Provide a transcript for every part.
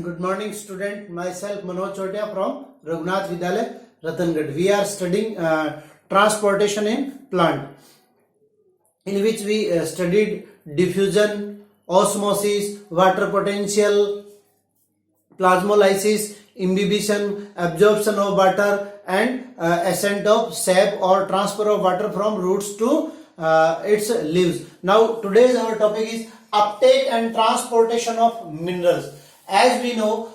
Good morning, student. Myself Manoj Chotia from Raghunath Vidyalaya, Ratangad. We are studying transportation in plant, in which we studied diffusion, osmosis, water potential, plasmolysis, imbibition, absorption of water, and ascent of sap or transfer of water from roots to its leaves. Now, today's our topic is uptake and transportation of minerals. As we know,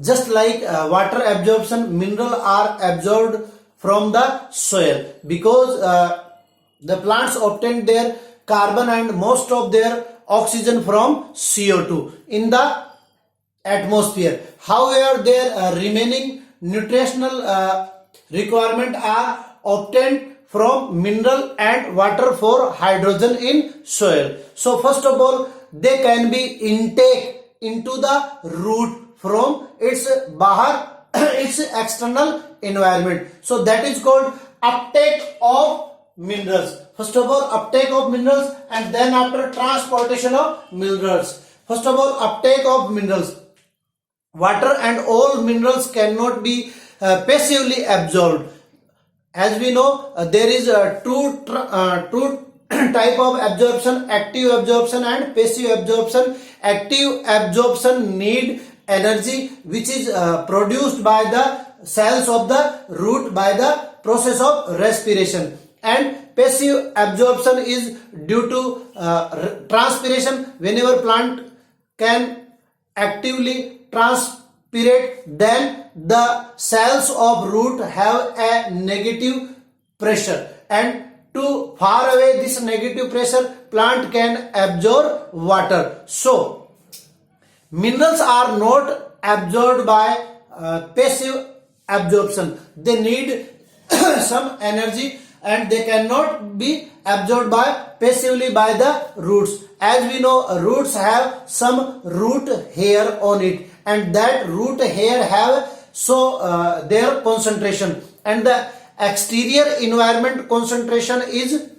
just like water absorption, minerals are absorbed from the soil because the plants obtain their carbon and most of their oxygen from CO2 in the atmosphere. However, their remaining nutritional requirement are obtained from mineral and water for hydrogen in soil. So first of all, they can be intake into the root from its bahar, its external environment. So that is called uptake of minerals. First of all, uptake of minerals, and then after transportation of minerals. First of all, uptake of minerals. Water and all minerals cannot be passively absorbed. As we know, there is two type of absorption: active absorption and passive absorption. Active absorption need energy which is produced by the cells of the root by the process of respiration, and passive absorption is due to transpiration. Whenever plant can actively transpirate, then the cells of root have a negative pressure, and to far away this negative pressure, plant can absorb water. So minerals are not absorbed by passive absorption. They need some energy and they cannot be absorbed by passively by the roots. As we know, roots have some root hair on it, and that root hair have their concentration, and the exterior environment concentration is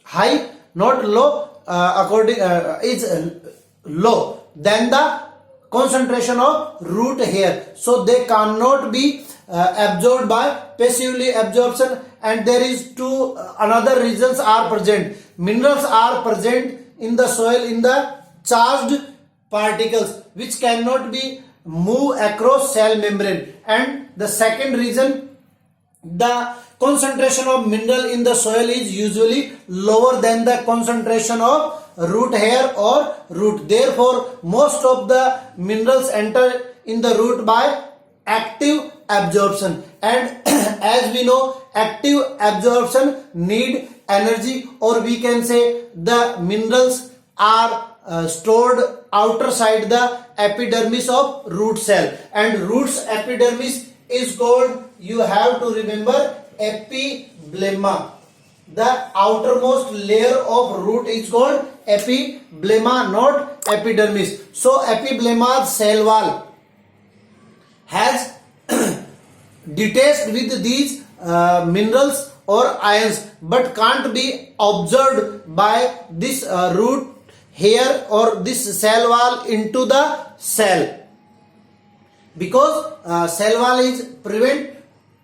high, not low, is low than the concentration of root hair. So they cannot be absorbed by passively absorption. And there is another reasons are present. Minerals are present in the soil in the charged particles which cannot be move across cell membrane. And the second reason, the concentration of mineral in the soil is usually lower than the concentration of root hair or root. Therefore, most of the minerals enter in the root by active absorption. And as we know, active absorption need energy, or we can say the minerals are stored outer side the epidermis of root cell, and root's epidermis is called, you have to remember, epiblemma. The outermost layer of root is called epiblemma, not epidermis. So epiblemma's cell wall has detached with these minerals or ions, but can't be observed by this root hair or this cell wall into the cell, because cell wall is prevent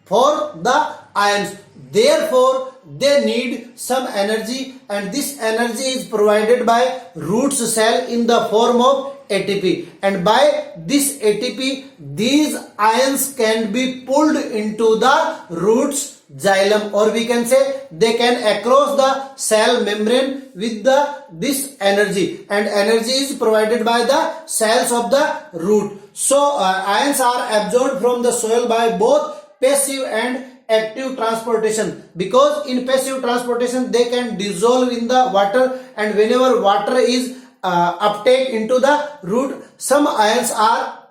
for the ions. Therefore, they need some energy, and this energy is provided by roots cell in the form of ATP, and by this ATP these ions can be pulled into the roots xylem, or we can say they can across the cell membrane with this energy, and energy is provided by the cells of the root. So ions are absorbed from the soil by both passive and active transportation, because in passive transportation they can dissolve in the water, and whenever water is uptake into the root, some ions are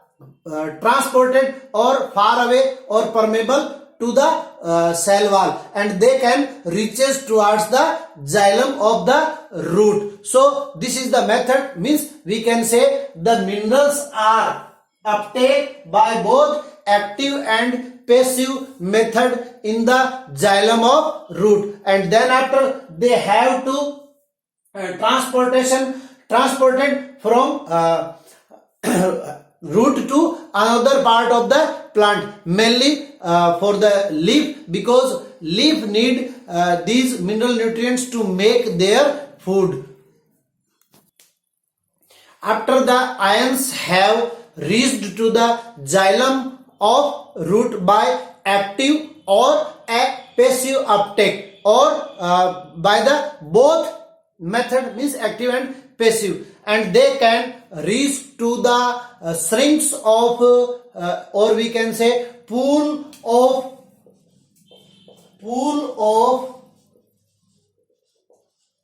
transported or far away or permeable to the cell wall, and they can reaches towards the xylem of the root. So this is the method, means we can say the minerals are uptake by both active and passive method in the xylem of root, and then after they have to transported from root to another part of the plant, mainly for the leaf, because leaf need these mineral nutrients to make their food. After the ions have reached to the xylem of root by active or a passive uptake, or by the both method, means active and passive, and they can reach to the shrinks of or we can say pool of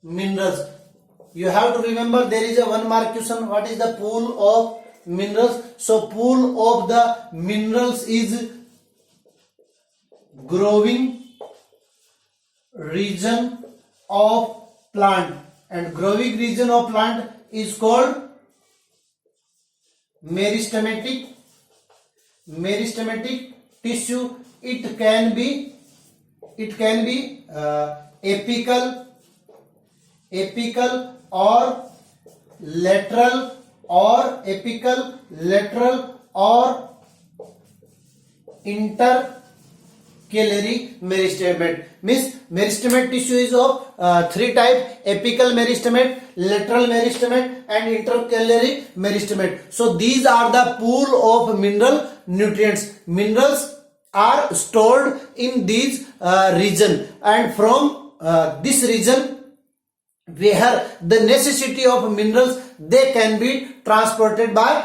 minerals. You have to remember, there is a one mark question, what is the pool of minerals? So pool of the minerals is growing region of plant, and growing region of plant is called meristematic tissue. It can be apical or lateral, or apical, lateral, or intercalary meristemate. Means meristemate tissue is of three type: apical meristemate, lateral meristemate, and intercalary meristemate. So these are the pool of mineral nutrients. Minerals are stored in these region, and from this region where the necessity of minerals, they can be transported by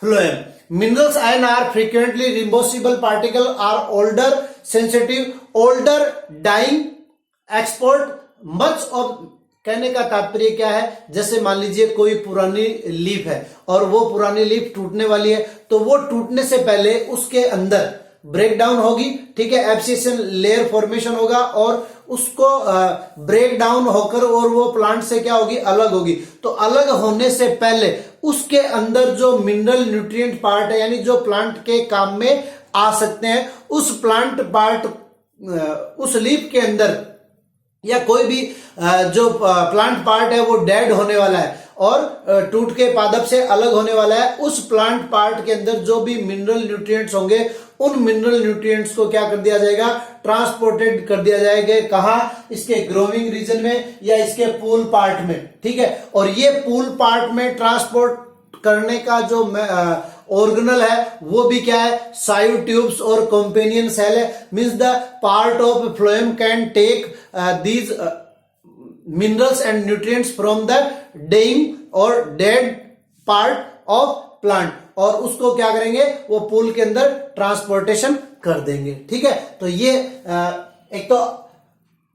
phloem. Minerals ion are frequently reimbursable particle, are older, sensitive, older, dying, export much of. कहने का तात्पर्य क्या है, जैसे मान लीजिए कोई पुरानी लीफ है और वो पुरानी लीफ टूटने वाली है, तो वो टूटने से पहले उसके अंदर ब्रेक डाउन होगी, ठीक है, एब्सिशन लेयर फॉर्मेशन होगा, और उसको ब्रेक डाउन होकर और वो प्लांट से क्या होगी, अलग होगी. तो अलग होने से पहले उसके अंदर जो मिनरल न्यूट्रिएंट पार्ट है, यानी जो प्लांट के काम में आ सकते हैं, उस प्लांट पार्ट, उस लीफ के अंदर या कोई भी जो प्लांट पार्ट है वो डेड होने वाला है और टूट के पादप से अलग होने वाला है, उस प्लांट पार्ट के अंदर जो भी मिनरल न्यूट्रिएंट्स होंगे, उन मिनरल न्यूट्रिएंट्स को क्या कर दिया जाएगा, ट्रांसपोर्टेड कर दिया जाएगा. कहां? इसके ग्रोविंग रीजन में या इसके पूल पार्ट में, ठीक है. और ये पूल पार्ट में ट्रांसपोर्ट करने का जो ऑर्गेनल है वो भी क्या है, साइव ट्यूब्स और कंपेनियन सेल है. Means the part of phloem can take these minerals and nutrients from the dying or dead part of plant, और उसको क्या करेंगे, वो पूल के अंदर ट्रांसपोर्टेशन कर देंगे, ठीक है. तो ये एक तो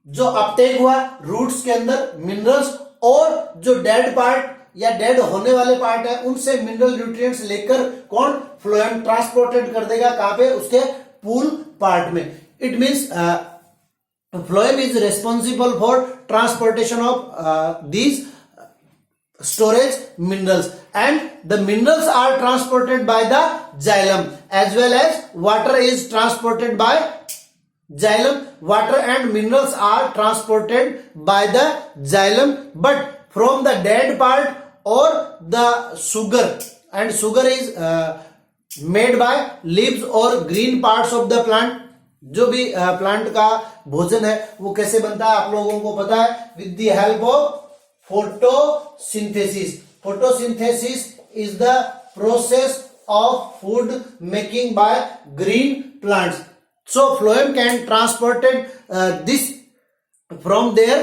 जो अपटेक हुआ रूट्स के अंदर मिनरल्स, और जो डेड पार्ट या डेड होने वाले पार्ट है उनसे मिनरल न्यूट्रिएंट्स लेकर कौन, फ्लोएम ट्रांसपोर्टेड कर देगा. कहां पे? उसके पूल पार्ट में. It means phloem is responsible for transportation of these storage minerals, and the minerals are transported by the xylem, as well as water is transported by xylem. Water and minerals are transported by the xylem, but from the dead part or the sugar, and sugar is made by leaves or green parts of the plant. जो भी plant का भोजन है वो कैसे बनता है आप लोगों को पता है, with the help of photosynthesis. Photosynthesis is the process of food making by green plants. So phloem can transported this from their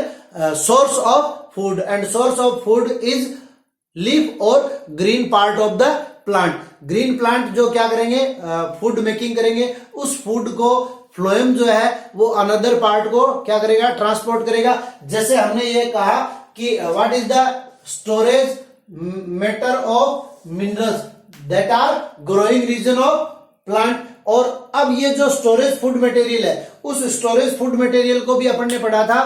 source of food, and source of food is leaf और green part of the plant. Green plant जो क्या करेंगे, food making करेंगे, उस food को phloem जो है वो अनदर पार्ट को क्या करेगा, ट्रांसपोर्ट करेगा. जैसे हमने ये कहा कि what is the storage matter of minerals that are growing region of plant. और अब ये जो स्टोरेज फूड मटेरियल है, उस स्टोरेज फूड मटेरियल को भी अपन ने पढ़ा था,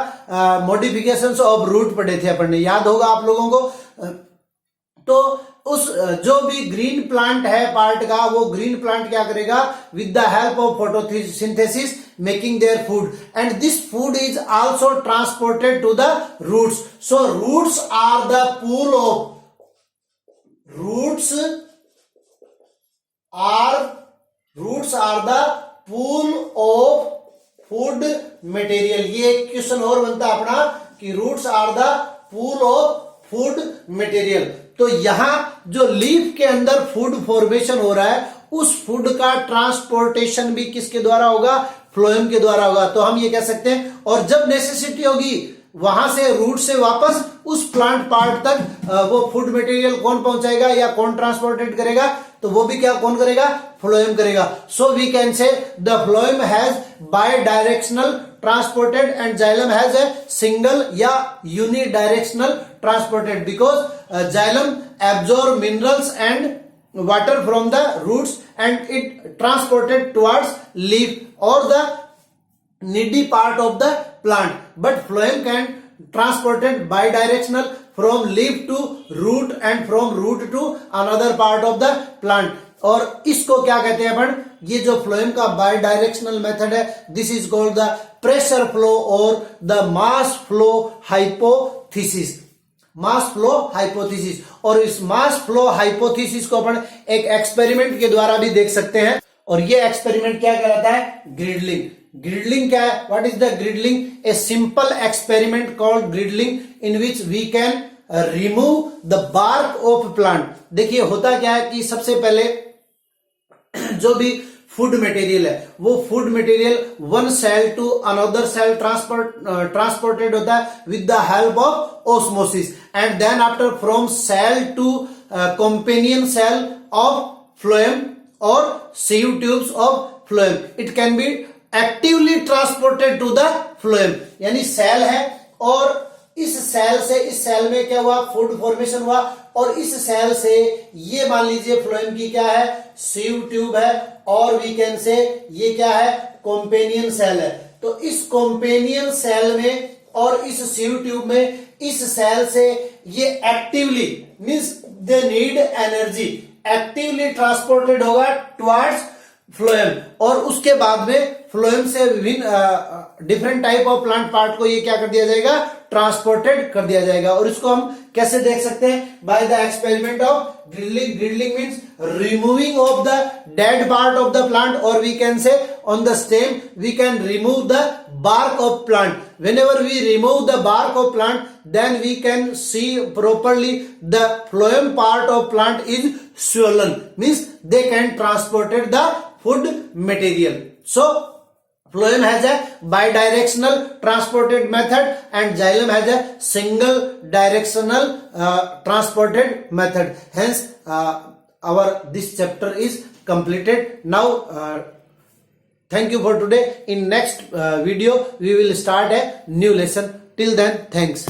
मॉडिफिकेशंस ऑफ रूट पढ़े थे अपन ने, याद होगा आप लोगों को. तो उस जो भी ग्रीन प्लांट है पार्ट का, वो ग्रीन प्लांट क्या करेगा, with the help of photosynthesis making their food, and this food is also transported to the roots. So roots are the pool of, roots roots are the pool of food material. ये एक question और बनता है अपना कि roots are the pool of food material. तो यहां जो लीफ के अंदर फूड फॉर्मेशन हो रहा है, उस फूड का ट्रांसपोर्टेशन भी किसके द्वारा होगा? फ्लोएम के द्वारा होगा। तो हम ये कह सकते हैं, और जब नेसेसिटी होगी वहां से रूट से वापस उस प्लांट पार्ट तक वो फूड मटेरियल कौन पहुंचाएगा या कौन ट्रांसपोर्टेड करेगा? तो वो भी क्या कौन करेगा? फ्लोएम करेगा। So we can say the phloem has bidirectional transported and xylem has a single या unidirectional transported, because xylem absorb minerals and water from the roots and it transported towards leaf or the needy part of the plant, but phloem can transported bidirectional from leaf to root and from root to another part of the plant। और इसको क्या कहते हैं अपन? ये जो phloem का bidirectional method है, this is called the pressure flow और the mass flow hypothesis. Mass flow hypothesis. और इस मास फ्लो हाइपोथेसिस को अपन एक एक्सपेरिमेंट के द्वारा भी देख सकते हैं, और ये एक्सपेरिमेंट क्या कहलाता है? ग्रिडलिंग। ग्रिडलिंग क्या है? What is the girdling? A simple experiment called girdling in which we can remove the bark of plant. देखिए होता क्या है कि सबसे पहले जो भी फूड मटेरियल है, वो food material one cell to another cell transported होता है with the help of osmosis, and then after from cell to companion cell of phloem और sieve tubes of phloem, it can be actively transported to the phloem. यानी cell है और इस cell से इस cell में क्या हुआ? फूड फॉर्मेशन हुआ, और इस सेल से ये मान लीजिए फ्लोएम की क्या है? सीव ट्यूब है, और वी कैन से ये क्या है? कंपेनियन सेल है। तो इस कंपेनियन सेल में और इस सीव ट्यूब में इस सेल से ये actively means they need energy, actively transported होगा टुवर्ड्स फ्लोएम, और उसके बाद में फ्लोएम से विभिन्न different type of plant part को ये क्या कर दिया जाएगा? ट्रांसपोर्टेड कर दिया जाएगा। और इसको हम कैसे देख सकते हैं? By the experiment of girdling. Girdling means removing of the dead part of the plant, और we can say on the stem we can remove the bark of plant. Whenever we remove the bark of plant, then we can see properly the phloem part of plant is swollen, means they can transported the food material. So phloem has a bidirectional transported method and xylem has a single directional transported method. Hence our this chapter is completed. Now thank you for today. In next video we will start a new lesson. Till then, thanks.